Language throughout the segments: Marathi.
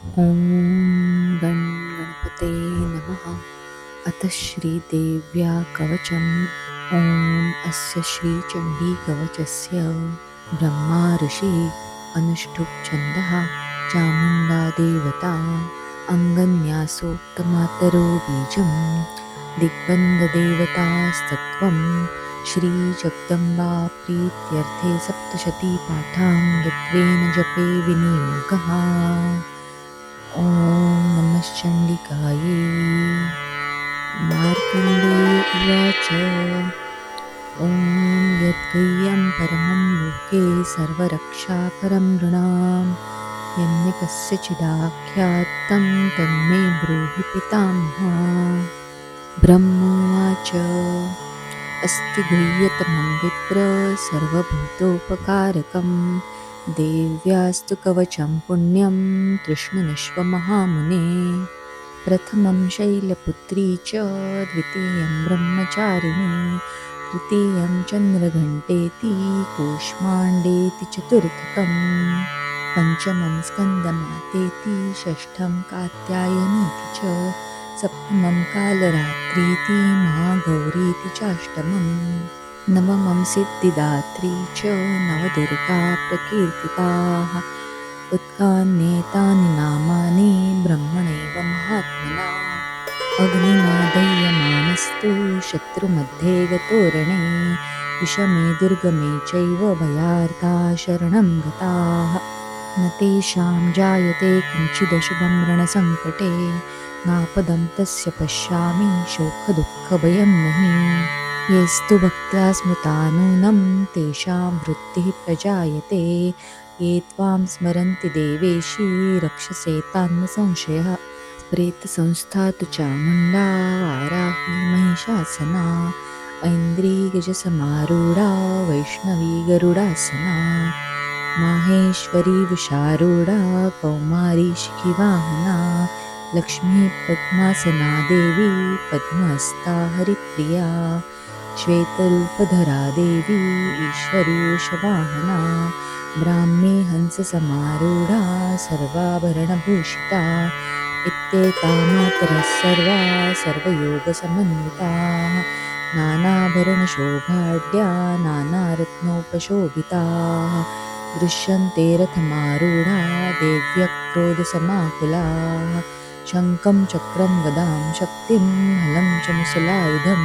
ॐ गं गणपते नमः। अथ श्रीदेव्या कवचम्। ॐ अस्य श्रीचण्डीकवचस्य ब्रह्मा ऋषिः अनुष्ठुप् छन्दः चामुण्डा देवता अङ्गन्यासोक्तमातरो बीजं दिग्बन्धदेवतास्तत्त्वं श्रीजगदम्बा प्रीत्यर्थे सप्तशतीपाठां द्वत्वेन जपे विनियोगः। ॐ नमश्चण्डिकायै। मार्कण्डेय उवाच। ॐ यद्गुह्यं परमं लोके सर्वरक्षाकरं नृणां यन्यकस्यचिदाख्यातं तन्मे ब्रूहि पितामह। ब्रह्मोवाच। अस्ति गुह्यतमं विप्र सर्वभूतोपकारकं देव्यास्तु कवचं पुण्यं तृष्णनिष्वमहामुने। प्रथमं शैलपुत्री च द्वितीयं ब्रह्मचारिणी तृतीयं चन्द्रघण्टेति कूष्माण्डेति चतुर्थकं पञ्चमं स्कन्दमातेति षष्ठं कात्यायनीति च सप्तमं कालरात्रीति महागौरीति चाष्टमं नवमं सिद्धिदात्री च नवदुर्गा प्रकीर्तिताः। उत्कान्येतानि नामानि ब्रह्मणैव महात्मना अग्निनादह्यमानस्तु शत्रुमध्ये गतोरणे विषमे दुर्गमे चैव भयार्ता शरणं गताः न तेषां जायते किञ्चिदशुभं रणसङ्कटे नापदं तस्य पश्यामि शोकदुःखभयं नहि येस्तु भक्त्या स्मृता नूनं तेषां वृत्तिः प्रजायते ये त्वां स्मरन्ति देवेशी रक्षसे तान् संशयः। प्रेतसंस्था तु चामुण्डा वाराही महिषासना ऐन्द्रीगजसमारूढा वैष्णवी गरुडासना माहेश्वरी विशारूढा कौमारी शिखिवाहना लक्ष्मी पद्मासना देवी पद्महस्ता हरिप्रिया श्वेतरूपधरा देवी ईश्वरी वृषवाहना ब्राह्मी हंससमारूढा सर्वाभरणभूषिता इत्येता मातरः सर्वा सर्वयोगसमन्विताः नानाभरणशोभाढ्या नानारत्नोपशोभिताः दृश्यन्ते रथमारूढा देव्यः क्रोधसमाकुलाः शङ्खं चक्रं गदां शक्तिं हलं च मुसलायुधं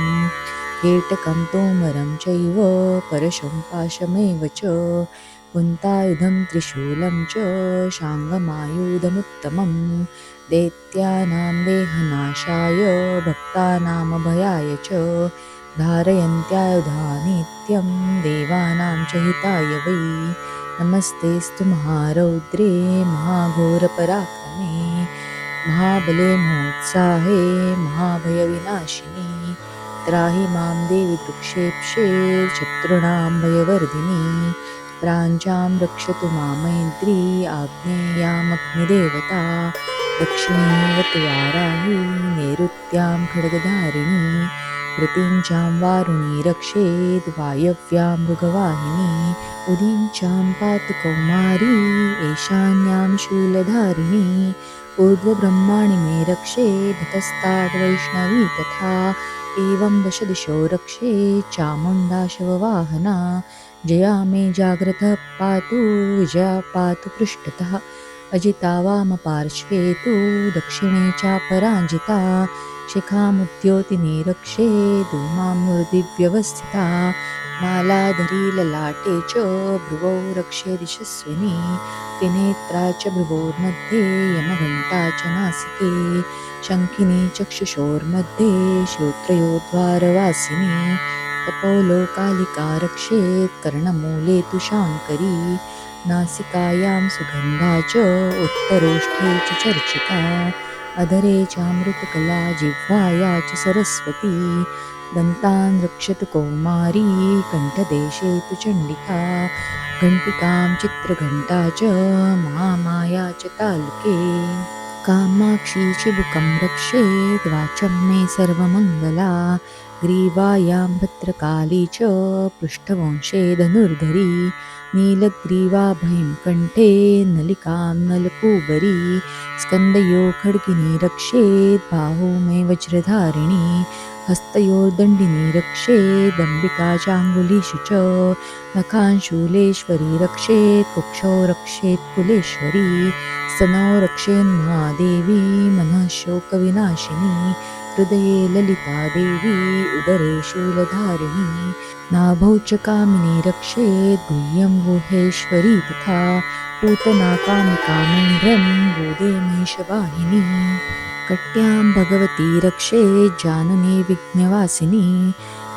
केटकं तोमरं चैव परशुं पाशमेव च कुन्तायुधं त्रिशूलं च शाङ्गमायुधमुत्तमं दैत्यानां देहनाशाय भक्तानामभयाय च धारयन्त्यायुधा नित्यं देवानां च हिताय वै नमस्तेऽस्तु महारौद्रे महाघोरपराक्रमे महाबले महोत्साहे महाभयविनाशिनी त्राहि मां देवि दुःखेप्षे शत्रूणां भयवर्धिनी प्राञ्चां रक्षतु मामैत्री आग्नेयामग्निदेवता दक्षिणेवतु वाराही नैऋत्यां खड्गधारिणी प्रतीञ्चां वारुणी रक्षेद् वायव्यां मृगवाहिनी उदीञ्चां पातु कौमारी ईशान्यां शूलधारिणी ऊर्ध्वब्रह्माणि मे रक्षेत् ततस्ताद् वैष्णवी तथा एवं दशदिशो रक्षे चामुण्डा शववाहना जया मे जाग्रतः पातु विजया पातु पृष्ठतः अजिता वामपार्श्वे तु दक्षिणे चापराजिता शिखामुद्योतिने रक्षे धूमामूर्धिव्यवस्थिता मालाधरी ललाटे च भ्रुवौ रक्षे यशस्विनी त्रिनेत्रा च भ्रुवोर्मध्ये यमघण्टा च नासिके शङ्खिनी चक्षुषोर्मध्ये श्रोत्रयोद्वारवासिनी कपोलोकालिका रक्षेत् कर्णमूले तु शाङ्करी नासिकायां सुगन्धा च उत्तरोष्ठे च चर्चिता अधरे चामृतकला जिह्वाया च सरस्वती दन्तान् रक्षतु कौमारी कण्ठदेशे तु चण्डिका घण्टिकां चित्रघण्टा च महामाया च तालुके कामाक्षी चिबुकं रक्षेत् वाचं मे सर्वमङ्गला ग्रीवायां भद्रकाली च पृष्ठवंशे धनुर्धरी नीलग्रीवाभयं कण्ठे नलिकां नलकूबरी स्कन्दयो खड्गिनी रक्षेत् बाहू मे वज्रधारिणी हस्तयोर्दण्डिनी रक्षेदम्बिका चाङ्गुलीषु च नखांशूलेश्वरी रक्षेत् कुक्षौ रक्षेत् कुलेश्वरी स्तनौ रक्षेन्महादेवी मनः शोकविनाशिनी हृदये ललिता देवी उदरे शूलधारिणी नाभौ च कामिनी रक्षेत् गुह्यं गुहेश्वरी तथा पूतना कामिकामेन्द्रं गोदे महिषवाहिनी कट्यां भगवती रक्षेत् जाननी विघ्नवासिनी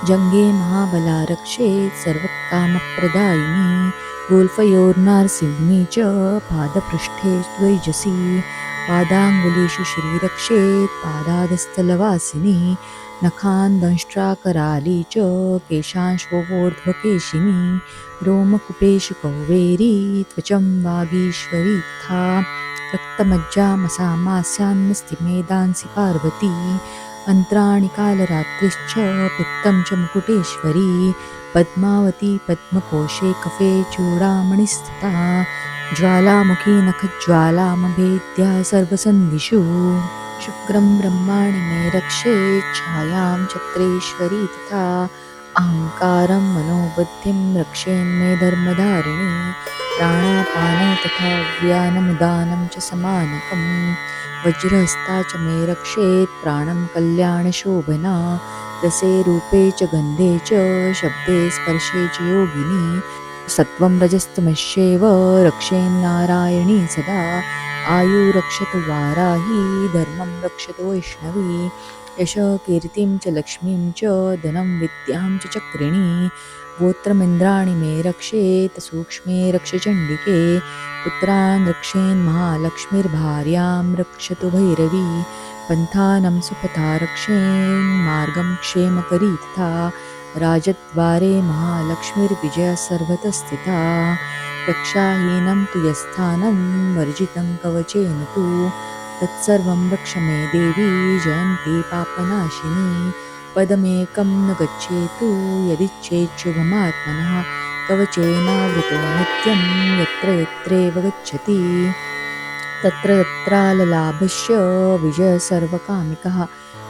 जङ्गे महाबला रक्षेत् सर्वकामप्रदायिनी गोल्फयोर्नारसिंही च पादपृष्ठे द्वैजसी पादाङ्गुलीषु श्रीरक्षेत् पादादस्थलवासिनी नखान् दंष्ट्राकराली च केशांशोर्ध्वकेशिनी रोमकुपेषु कौवेरी त्वचं वागीश्वरी तथा रक्तमज्जामसामास्यान्नस्ति मेदांसि पार्वती अन्त्राणि कालरात्रिश्च पित्तं च मुकुटेश्वरी पद्मावती पद्मकोशे कफे चूडामणिस्थिता ज्वालामुखी नखज्वालामभेद्या सर्वसन्धिषु शुक्रं ब्रह्माणि मे रक्षेत् छायां चक्रेश्वरी तथा अहङ्कारं मनोबुद्धिं रक्षेन्मे धर्मधारिणी प्राणापानं तथा व्यानमुदानं च समानकं वज्रहस्ता च मे रक्षेत् प्राणं कल्याणशोभना रसे रूपे च गन्धे च शब्दे स्पर्शे च योगिनी सत्वं रजस्तमश्चैव रक्षेन्नारायणी सदा आयुरक्षतु वाराही धर्मं रक्षतु वैष्णवी यशः कीर्तिं च लक्ष्मीं च धनं विद्यां च चक्रिणी गोत्रमिन्द्राणि मे रक्षेत् सूक्ष्मे रक्षचण्डिके पुत्रान् रक्षेन्महालक्ष्मीर्भार्यां रक्षतु भैरवी पन्थानं सुपथा रक्षेन्मार्गं क्षेमकरी तथा राजद्वारे महालक्ष्मीर्विजया सर्वतः स्थिता रक्षाहीनं तु यस्थानं वर्जितं कवचेन तु तत्सर्वं रक्ष मे देवी जयन्ती पापनाशिनी पदमेकं न गच्छेतु यदिच्छेच्छुभमात्मनः कवचेनावृतो नित्यं यत्र यत्रैव गच्छति तत्र तत्राललाभस्य विजय सर्वकामिकः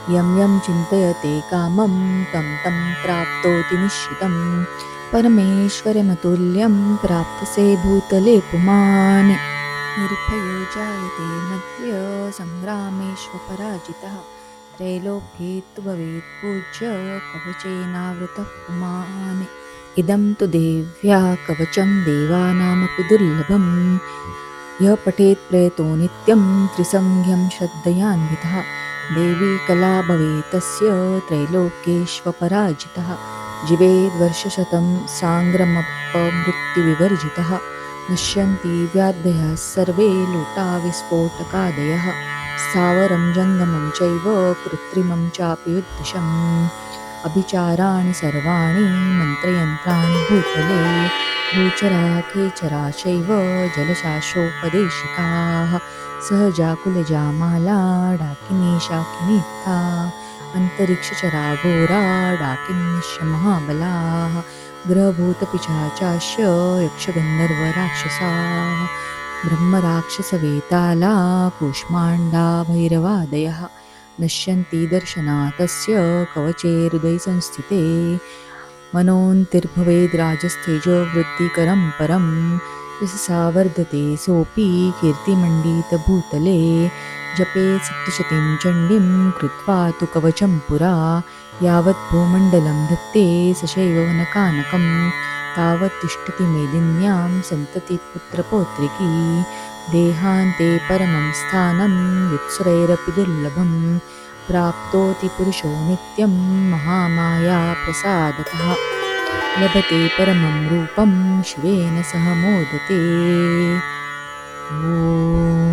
यं यं चिन्तयते कामं तं तं प्राप्नोति निश्चितं परमेश्वरमतुल्यं प्राप्तसे भूतले पुमान् निर्भयो जायते मध्य सङ्ग्रामेष्वपराजितः त्रैलोक्ये तु भवेत् पूज्य कवचेनावृतः पुमान् इदं तु देव्या कवचं देवानामपि दुर्लभं यः पठेत् प्रयतो नित्यं त्रिसंज्ञं श्रद्धयान्वितः देवी कला भवेत् तस्य त्रैलोक्येष्वपराजितः जीवेद्वर्षशतं साङ्ग्रमपमृत्युविवर्जितः नश्यन्ति व्याधयः सर्वे लूटाविस्फोटकादयः स्थावरं जङ्गमं चैव कृत्रिमं चापि विद्विषम् अभिचाराणि सर्वाणि मन्त्रयन्त्राणि भूतले भूचरा खेचरा चैव जलशासोपदेशिकाः सहजाकुलजामाला डाकिनी शाकिनी तथा अन्तरिक्षचरा घोरा डाकिन्यश्च महाबलाः ग्रहभूतपिशाचाश्च यक्षगन्धर्वराक्षसाः ब्रह्मराक्षसवेताला कूष्माण्डा भैरवादयः नश्यन्ति दर्शनातस्य कवचे हृदयसंस्थिते मनोन्तिर्भवेद्राजस्तेजो वृद्धिकरं परं यशसा वर्धते सोऽपि कीर्तिमण्डितभूतले जपे सप्तशतीं चण्डीं कृत्वा तु कवचं पुरा यावत् भूमण्डलं धत्ते सशैववनकानकं तावत् तिष्ठति मेदिन्यां सन्ततिपुत्रपौत्रिकी देहान्ते परमं स्थानं युत्सुरैरपि दुर्लभं प्राप्तोति पुरुषो नित्यं महामाया प्रसादतः लभते परमं रूपं शिवेन सह मोदते। ॐ